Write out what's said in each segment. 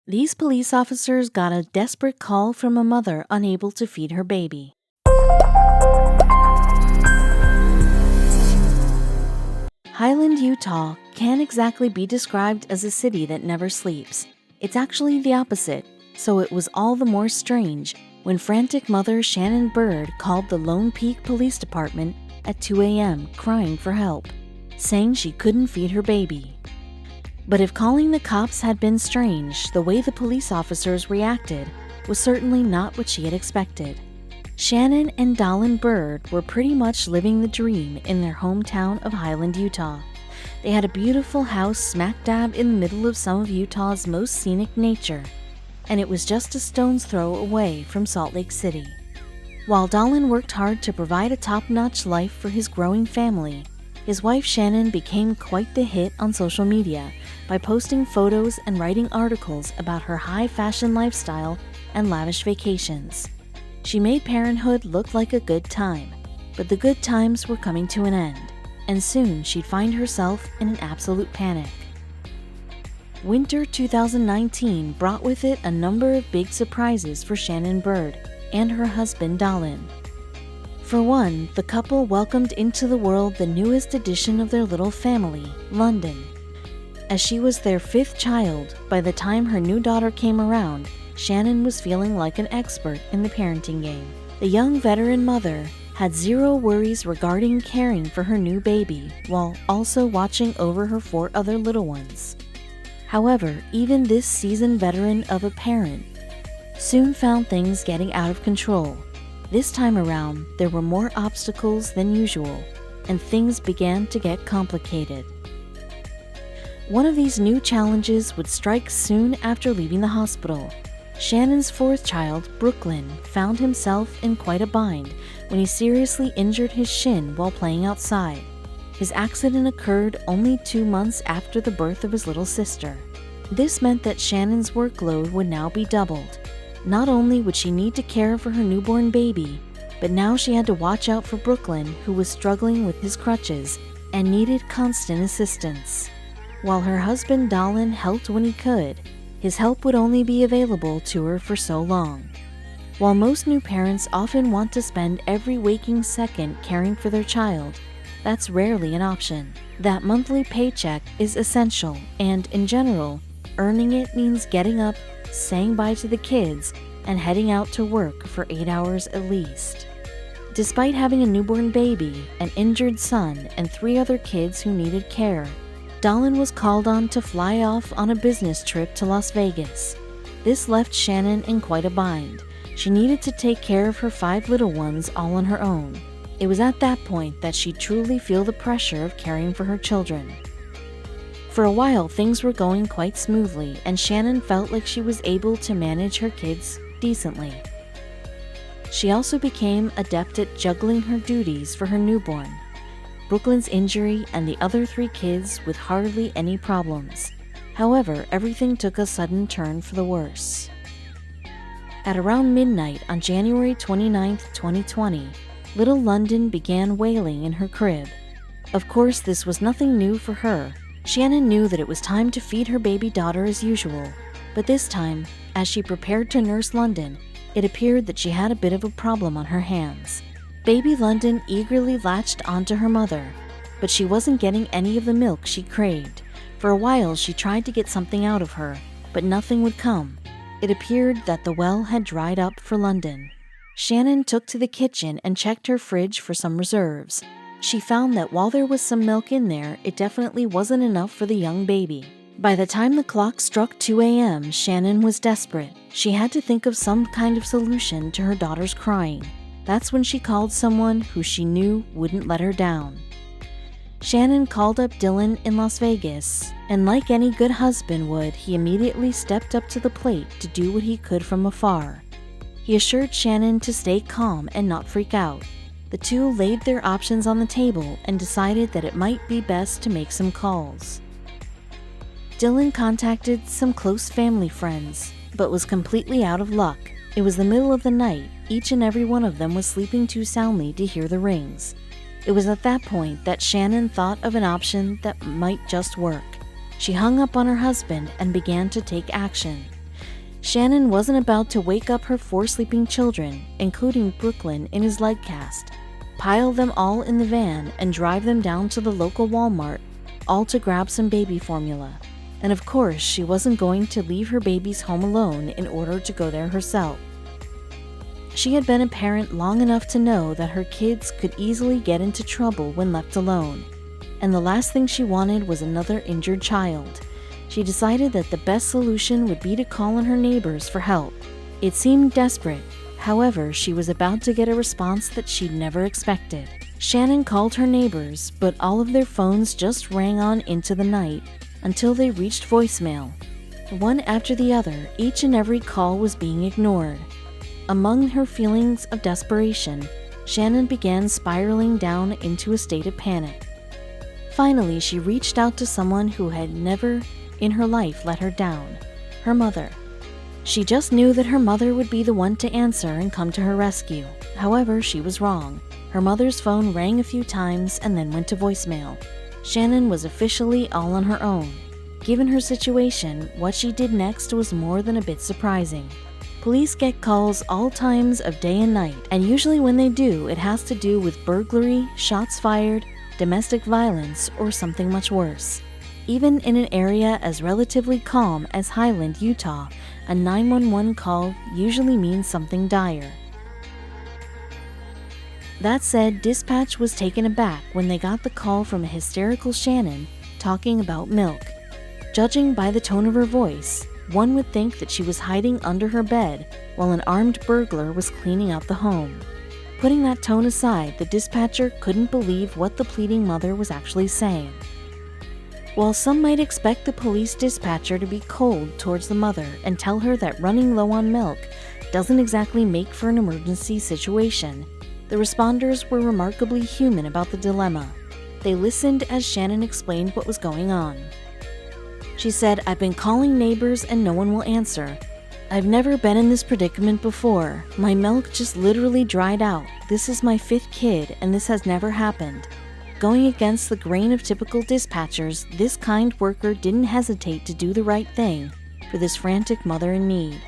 These police officers got a desperate call from a mother unable to feed her baby. Highland, Utah can't exactly be described as a city that never sleeps. It's actually the opposite, so it was all the more strange when frantic mother Shannon Bird called the Lone Peak Police Department at 2 a.m. crying for help, saying she couldn't feed her baby. But if calling the cops had been strange, the way the police officers reacted was certainly not what she had expected. Shannon and Dallin Bird were pretty much living the dream in their hometown of Highland, Utah. They had a beautiful house smack dab in the middle of some of Utah's most scenic nature, and it was just a stone's throw away from Salt Lake City. While Dallin worked hard to provide a top-notch life for his growing family, his wife Shannon became quite the hit on social media by posting photos and writing articles about her high-fashion lifestyle and lavish vacations. She made parenthood look like a good time, but the good times were coming to an end, and soon she'd find herself in an absolute panic. Winter 2019 brought with it a number of big surprises for Shannon Bird and her husband Dallin. For one, the couple welcomed into the world the newest addition of their little family, London. As she was their fifth child, by the time her new daughter came around, Shannon was feeling like an expert in the parenting game. The young veteran mother had zero worries regarding caring for her new baby, while also watching over her 4 other little ones. However, even this seasoned veteran of a parent soon found things getting out of control. This time around, there were more obstacles than usual, and things began to get complicated. One of these new challenges would strike soon after leaving the hospital. Shannon's 4th child, Brooklyn, found himself in quite a bind when he seriously injured his shin while playing outside. His accident occurred only 2 months after the birth of his little sister. This meant that Shannon's workload would now be doubled. Not only would she need to care for her newborn baby, but now she had to watch out for Brooklyn, who was struggling with his crutches and needed constant assistance. While her husband Dallin helped when he could, his help would only be available to her for so long. While most new parents often want to spend every waking second caring for their child, that's rarely an option. That monthly paycheck is essential, and in general, earning it means getting up, saying bye to the kids, and heading out to work for 8 hours at least. Despite having a newborn baby, an injured son, and 3 other kids who needed care, Dallin was called on to fly off on a business trip to Las Vegas. This left Shannon in quite a bind. She needed to take care of her 5 little ones all on her own. It was at that point that she'd truly feel the pressure of caring for her children. For a while, things were going quite smoothly, and Shannon felt like she was able to manage her kids decently. She also became adept at juggling her duties for her newborn, Brooklyn's injury, and the other 3 kids with hardly any problems. However, everything took a sudden turn for the worse. At around midnight on January 29, 2020, little London began wailing in her crib. Of course, this was nothing new for her. Shannon knew that it was time to feed her baby daughter as usual, but this time, as she prepared to nurse London, it appeared that she had a bit of a problem on her hands. Baby London eagerly latched onto her mother, but she wasn't getting any of the milk she craved. For a while, she tried to get something out of her, but nothing would come. It appeared that the well had dried up for London. Shannon took to the kitchen and checked her fridge for some reserves. She found that while there was some milk in there, it definitely wasn't enough for the young baby. By the time the clock struck 2 a.m., Shannon was desperate. She had to think of some kind of solution to her daughter's crying. That's when she called someone who she knew wouldn't let her down. Shannon called up Dylan in Las Vegas, and like any good husband would, he immediately stepped up to the plate to do what he could from afar. He assured Shannon to stay calm and not freak out. The two laid their options on the table and decided that it might be best to make some calls. Dylan contacted some close family friends, but was completely out of luck. It was the middle of the night. Each and every one of them was sleeping too soundly to hear the rings. It was at that point that Shannon thought of an option that might just work. She hung up on her husband and began to take action. Shannon wasn't about to wake up her 4 sleeping children, including Brooklyn in his leg cast, pile them all in the van, and drive them down to the local Walmart, all to grab some baby formula. And of course, she wasn't going to leave her babies home alone in order to go there herself. She had been a parent long enough to know that her kids could easily get into trouble when left alone, and the last thing she wanted was another injured child. She decided that the best solution would be to call on her neighbors for help. It seemed desperate. However, she was about to get a response that she'd never expected. Shannon called her neighbors, but all of their phones just rang on into the night until they reached voicemail. One after the other, each and every call was being ignored. Among her feelings of desperation, Shannon began spiraling down into a state of panic. Finally, she reached out to someone who had never in her life let her down, her mother. She just knew that her mother would be the one to answer and come to her rescue. However, she was wrong. Her mother's phone rang a few times and then went to voicemail. Shannon was officially all on her own. Given her situation, what she did next was more than a bit surprising. Police get calls all times of day and night, and usually when they do, it has to do with burglary, shots fired, domestic violence, or something much worse. Even in an area as relatively calm as Highland, Utah, a 911 call usually means something dire. That said, dispatch was taken aback when they got the call from a hysterical Shannon talking about milk. Judging by the tone of her voice, one would think that she was hiding under her bed while an armed burglar was cleaning out the home. Putting that tone aside, the dispatcher couldn't believe what the pleading mother was actually saying. While some might expect the police dispatcher to be cold towards the mother and tell her that running low on milk doesn't exactly make for an emergency situation, the responders were remarkably human about the dilemma. They listened as Shannon explained what was going on. She said, "I've been calling neighbors and no one will answer. I've never been in this predicament before. My milk just literally dried out. This is my 5th kid and this has never happened." Going against the grain of typical dispatchers, this kind worker didn't hesitate to do the right thing for this frantic mother in need.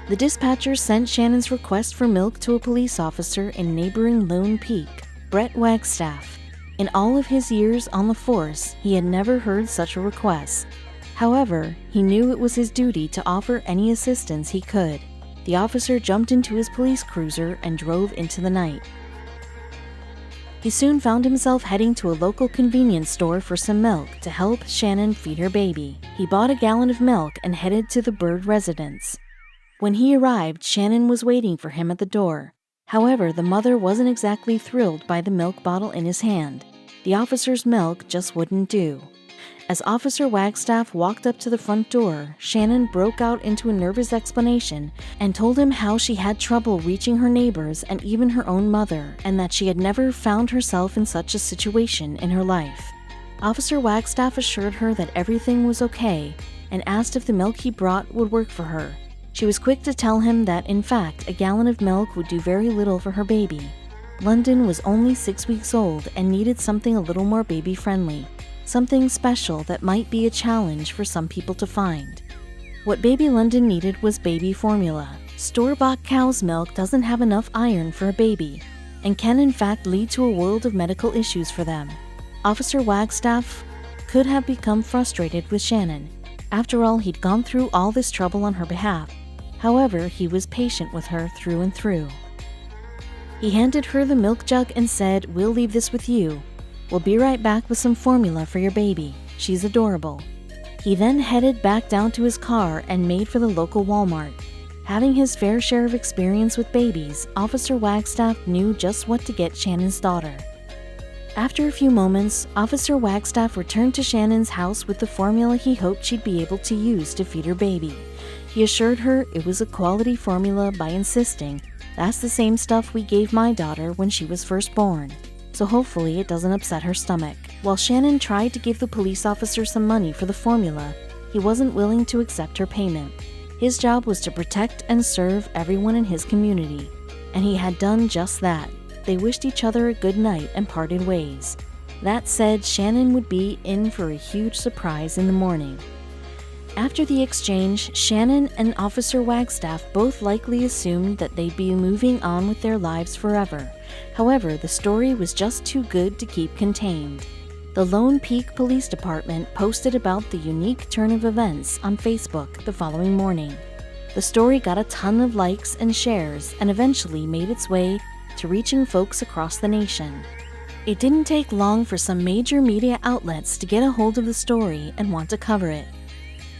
The dispatcher sent Shannon's request for milk to a police officer in neighboring Lone Peak, Brett Wagstaff. In all of his years on the force, he had never heard such a request. However, he knew it was his duty to offer any assistance he could. The officer jumped into his police cruiser and drove into the night. He soon found himself heading to a local convenience store for some milk to help Shannon feed her baby. He bought a gallon of milk and headed to the Bird residence. When he arrived, Shannon was waiting for him at the door. However, the mother wasn't exactly thrilled by the milk bottle in his hand. The officer's milk just wouldn't do. As Officer Wagstaff walked up to the front door, Shannon broke out into a nervous explanation and told him how she had trouble reaching her neighbors and even her own mother, and that she had never found herself in such a situation in her life. Officer Wagstaff assured her that everything was okay and asked if the milk he brought would work for her. She was quick to tell him that, in fact, a gallon of milk would do very little for her baby. London was only 6 weeks old and needed something a little more baby-friendly. Something special that might be a challenge for some people to find. What baby London needed was baby formula. Store-bought cow's milk doesn't have enough iron for a baby, and can in fact lead to a world of medical issues for them. Officer Wagstaff could have become frustrated with Shannon. After all, he'd gone through all this trouble on her behalf. However, he was patient with her through and through. He handed her the milk jug and said, "We'll leave this with you. We'll be right back with some formula for your baby. She's adorable." He then headed back down to his car and made for the local Walmart. Having his fair share of experience with babies, Officer Wagstaff knew just what to get Shannon's daughter. After a few moments, Officer Wagstaff returned to Shannon's house with the formula he hoped she'd be able to use to feed her baby. He assured her it was a quality formula by insisting, "That's the same stuff we gave my daughter when she was first born, so hopefully it doesn't upset her stomach." While Shannon tried to give the police officer some money for the formula, he wasn't willing to accept her payment. His job was to protect and serve everyone in his community, and he had done just that. They wished each other a good night and parted ways. That said, Shannon would be in for a huge surprise in the morning. After the exchange, Shannon and Officer Wagstaff both likely assumed that they'd be moving on with their lives forever. However, the story was just too good to keep contained. The Lone Peak Police Department posted about the unique turn of events on Facebook the following morning. The story got a ton of likes and shares and eventually made its way to reaching folks across the nation. It didn't take long for some major media outlets to get a hold of the story and want to cover it.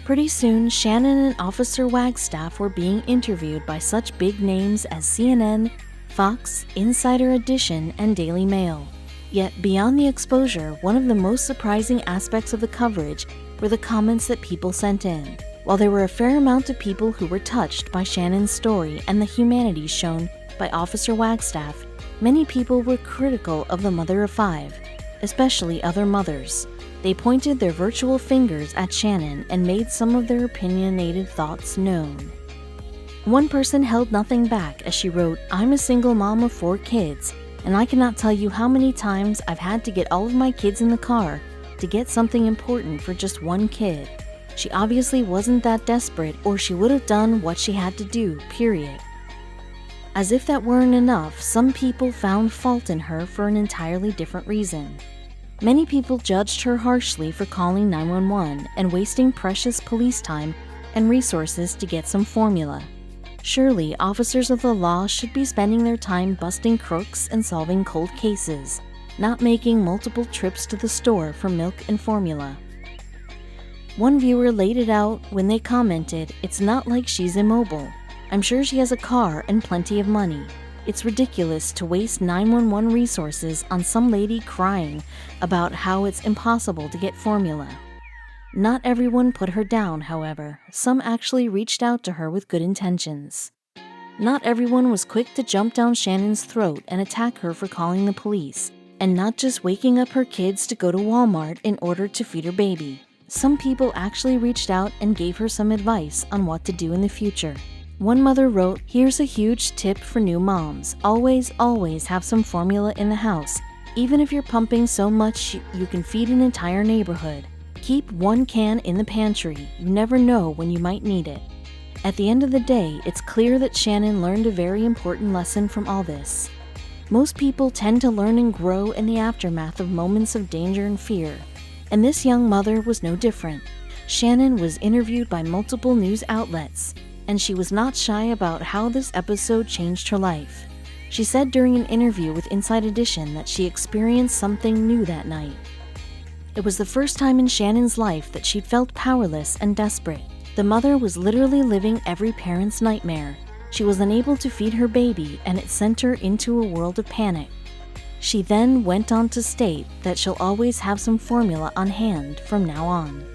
Pretty soon, Shannon and Officer Wagstaff were being interviewed by such big names as CNN, Fox, Insider Edition, and Daily Mail. Yet, beyond the exposure, one of the most surprising aspects of the coverage were the comments that people sent in. While there were a fair amount of people who were touched by Shannon's story and the humanity shown by Officer Wagstaff, many people were critical of the mother of five, especially other mothers. They pointed their virtual fingers at Shannon and made some of their opinionated thoughts known. One person held nothing back as she wrote, "I'm a single mom of 4 kids, and I cannot tell you how many times I've had to get all of my kids in the car to get something important for just one kid. She obviously wasn't that desperate, or she would have done what she had to do, period." As if that weren't enough, some people found fault in her for an entirely different reason. Many people judged her harshly for calling 911 and wasting precious police time and resources to get some formula. Surely, officers of the law should be spending their time busting crooks and solving cold cases, not making multiple trips to the store for milk and formula. One viewer laid it out when they commented, "It's not like she's immobile. I'm sure she has a car and plenty of money. It's ridiculous to waste 911 resources on some lady crying about how it's impossible to get formula." Not everyone put her down, however. Some actually reached out to her with good intentions. Not everyone was quick to jump down Shannon's throat and attack her for calling the police, and not just waking up her kids to go to Walmart in order to feed her baby. Some people actually reached out and gave her some advice on what to do in the future. One mother wrote, "Here's a huge tip for new moms. Always have some formula in the house. Even if you're pumping so much you can feed an entire neighborhood. Keep 1 can in the pantry. You never know when you might need it." At the end of the day, it's clear that Shannon learned a very important lesson from all this. Most people tend to learn and grow in the aftermath of moments of danger and fear, and this young mother was no different. Shannon was interviewed by multiple news outlets, and she was not shy about how this episode changed her life. She said during an interview with Inside Edition that she experienced something new that night. It was the first time in Shannon's life that she'd felt powerless and desperate. The mother was literally living every parent's nightmare. She was unable to feed her baby, and it sent her into a world of panic. She then went on to state that she'll always have some formula on hand from now on.